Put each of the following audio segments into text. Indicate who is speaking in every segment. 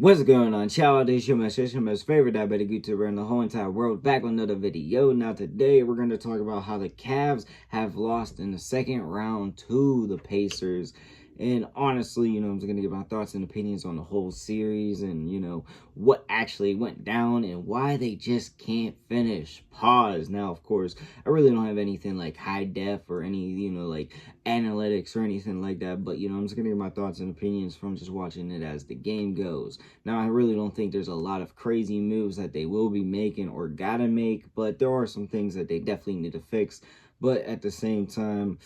Speaker 1: What's going on, child? This is your most favorite diabetic YouTuber in the whole entire world, back with another video. Now today we're going to talk about how the Cavs have lost in the second round to the Pacers. And honestly, I'm just going to give my thoughts and opinions on the whole series and, what actually went down and why they just can't finish. Pause. Now, of course, I really don't have anything like high def or any, like analytics or anything like that. But, I'm just going to give my thoughts and opinions from just watching it as the game goes. Now, I really don't think there's a lot of crazy moves that they will be making or gotta make, but there are some things that they definitely need to fix. But at the same time,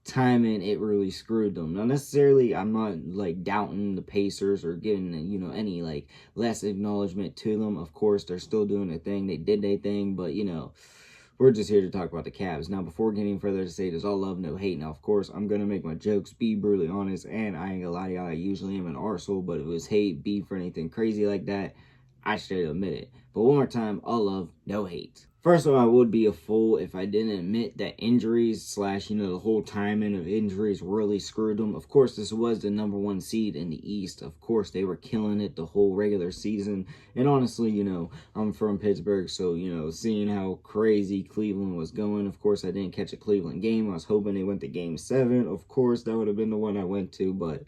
Speaker 1: timing, it really screwed them. Not necessarily, I'm not like doubting the Pacers or giving, any like less acknowledgement to them. Of course, they're still doing their thing. They did their thing, but we're just here to talk about the Cavs. Now, before getting further to say, there's all love, no hate. Now, of course, I'm going to make my jokes, be brutally honest, and I ain't gonna lie to y'all, I usually am an arsehole, but if it was hate, beef, or anything crazy like that, I should admit it. But one more time, all love, no hate. First of all, I would be a fool if I didn't admit that injuries slash, the whole timing of injuries really screwed them. Of course, this was the #1 seed in the East. Of course, they were killing it the whole regular season. And honestly, I'm from Pittsburgh, so, seeing how crazy Cleveland was going. Of course, I didn't catch a Cleveland game. I was hoping they went to Game 7. Of course, that would have been the one I went to, but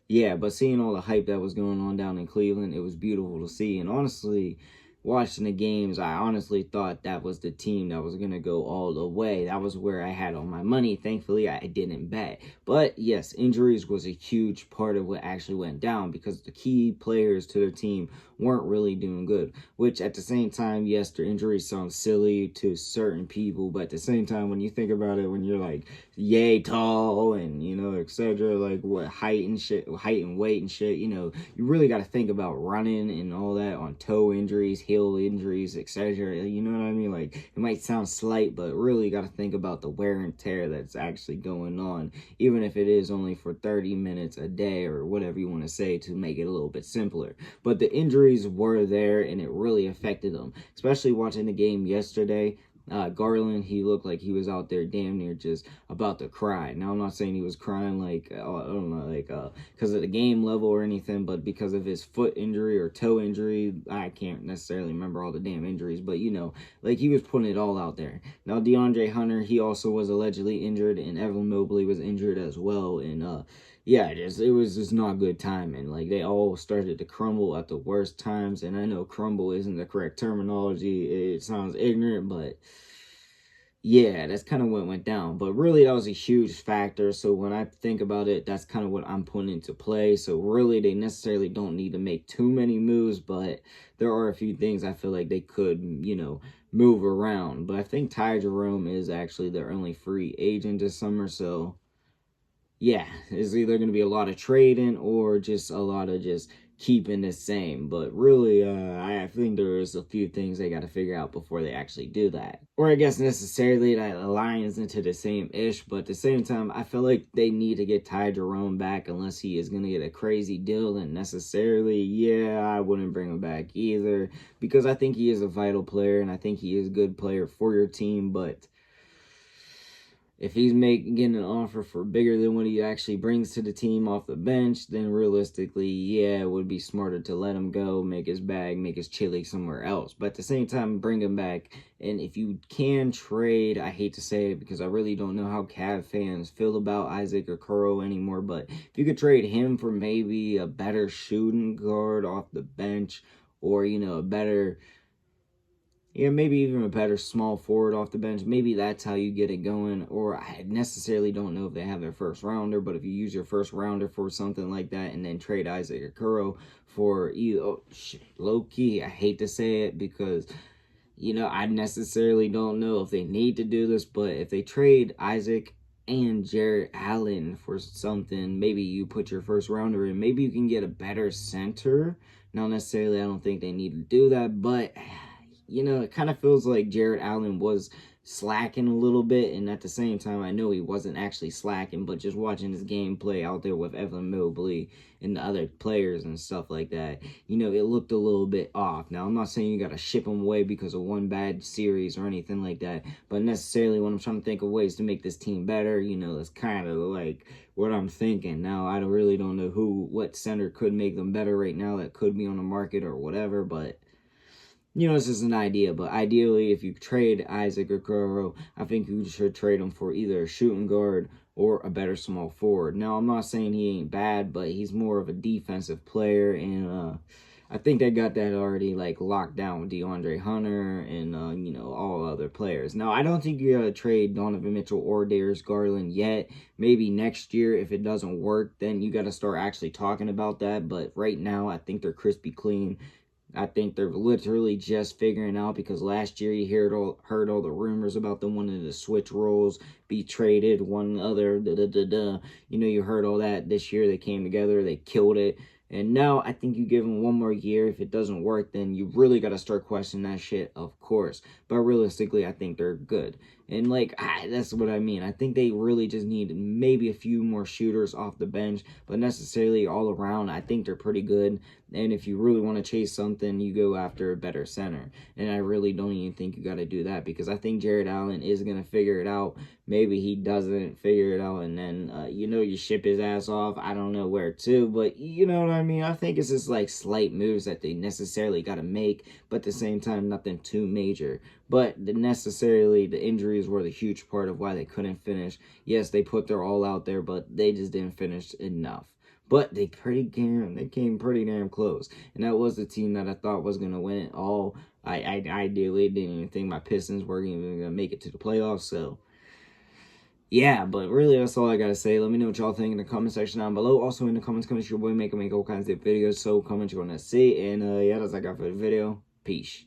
Speaker 1: yeah, but seeing all the hype that was going on down in Cleveland, it was beautiful to see. And honestly, watching the games, I honestly thought that was the team that was going to go all the way. That was where I had all my money. Thankfully, I didn't bet. But yes, injuries was a huge part of what actually went down because the key players to their team weren't really doing good. Which at the same time, yes, their injuries sound silly to certain people. But at the same time, when you think about it, when you're like yay tall and, etc., like what height and shit, height and weight and shit, you really got to think about running and all that on toe injuries, heel injuries, etc. You know what I mean? Like, it might sound slight, but really got to think about the wear and tear that's actually going on, even if it is only for 30 minutes a day or whatever you want to say to make it a little bit simpler. But the injuries were there and it really affected them, especially watching the game yesterday. Garland, he looked like he was out there damn near just about to cry. Now, I'm not saying he was crying like, I don't know, like, because of the game level or anything, but because of his foot injury or toe injury. I can't necessarily remember all the damn injuries, but, like he was putting it all out there. Now, DeAndre Hunter, he also was allegedly injured, and Evan Mobley was injured as well, and, yeah, it was just not good timing. Like, they all started to crumble at the worst times, and I know crumble isn't the correct terminology. It sounds ignorant, but yeah, that's kind of what went down. But really, that was a huge factor. So when I think about it, that's kind of what I'm putting into play. So really, they necessarily don't need to make too many moves, but there are a few things I feel like they could, move around. But I think Ty Jerome is actually their only free agent this summer, so yeah, it's either going to be a lot of trading or just a lot of just keeping the same. But really, I think there's a few things they got to figure out before they actually do that. Or I guess necessarily that aligns into the same-ish, but at the same time, I feel like they need to get Ty Jerome back unless he is going to get a crazy deal. And necessarily, yeah, I wouldn't bring him back either because I think he is a vital player and I think he is a good player for your team, but if he's getting an offer for bigger than what he actually brings to the team off the bench, then realistically, yeah, it would be smarter to let him go, make his bag, make his chili somewhere else. But at the same time, bring him back. And if you can trade, I hate to say it because I really don't know how Cav fans feel about Isaac Okoro anymore, but if you could trade him for maybe a better shooting guard off the bench or, a better... yeah, maybe even a better small forward off the bench. Maybe that's how you get it going. Or I necessarily don't know if they have their first rounder, but if you use your first rounder for something like that and then trade Isaac Okoro for low-key, I hate to say it because, I necessarily don't know if they need to do this, but if they trade Isaac and Jarrett Allen for something, maybe you put your first rounder in, maybe you can get a better center. Not necessarily, I don't think they need to do that, but it kind of feels like Jarrett Allen was slacking a little bit, and at the same time, I know he wasn't actually slacking, but just watching his gameplay out there with Evan Mobley and the other players and stuff like that, it looked a little bit off. Now, I'm not saying you got to ship him away because of one bad series or anything like that, but necessarily when I'm trying to think of ways to make this team better, it's kind of like what I'm thinking. Now, I really don't know what center could make them better right now that could be on the market or whatever, but you know, it's just an idea. But ideally, if you trade Isaac Okoro, I think you should trade him for either a shooting guard or a better small forward. Now, I'm not saying he ain't bad, but he's more of a defensive player, and I think they got that already like locked down with DeAndre Hunter and you know, all other players. Now, I don't think you gotta trade Donovan Mitchell or Darius Garland yet. Maybe next year, if it doesn't work, then you gotta start actually talking about that. But right now, I think they're crispy clean. I think they're literally just figuring out, because last year you heard all the rumors about them wanting to switch roles, be traded, one other, You know, you heard all that. This year they came together, they killed it. And now I think you give them one more year. If it doesn't work, then you really got to start questioning that shit, of course. But realistically, I think they're good. And like, that's what I mean. I think they really just need maybe a few more shooters off the bench, but necessarily all around, I think they're pretty good. And if you really want to chase something, you go after a better center. And I really don't even think you got to do that, because I think Jared Allen is going to figure it out. Maybe he doesn't figure it out, and then, you know, you ship his ass off. I don't know where to, but you know what I mean? I think it's just like slight moves that they necessarily got to make, but at the same time, nothing too major. But the injuries were the huge part of why they couldn't finish. Yes, they put their all out there, but they just didn't finish enough. But they came pretty damn close. And that was the team that I thought was going to win it all. I ideally didn't even think my Pistons were even going to make it to the playoffs. So, yeah, but really that's all I got to say. Let me know what y'all think in the comment section down below. Also in the comments, your boy make all kinds of videos. So comment you want to see. And yeah, that's all I got for the video. Peace.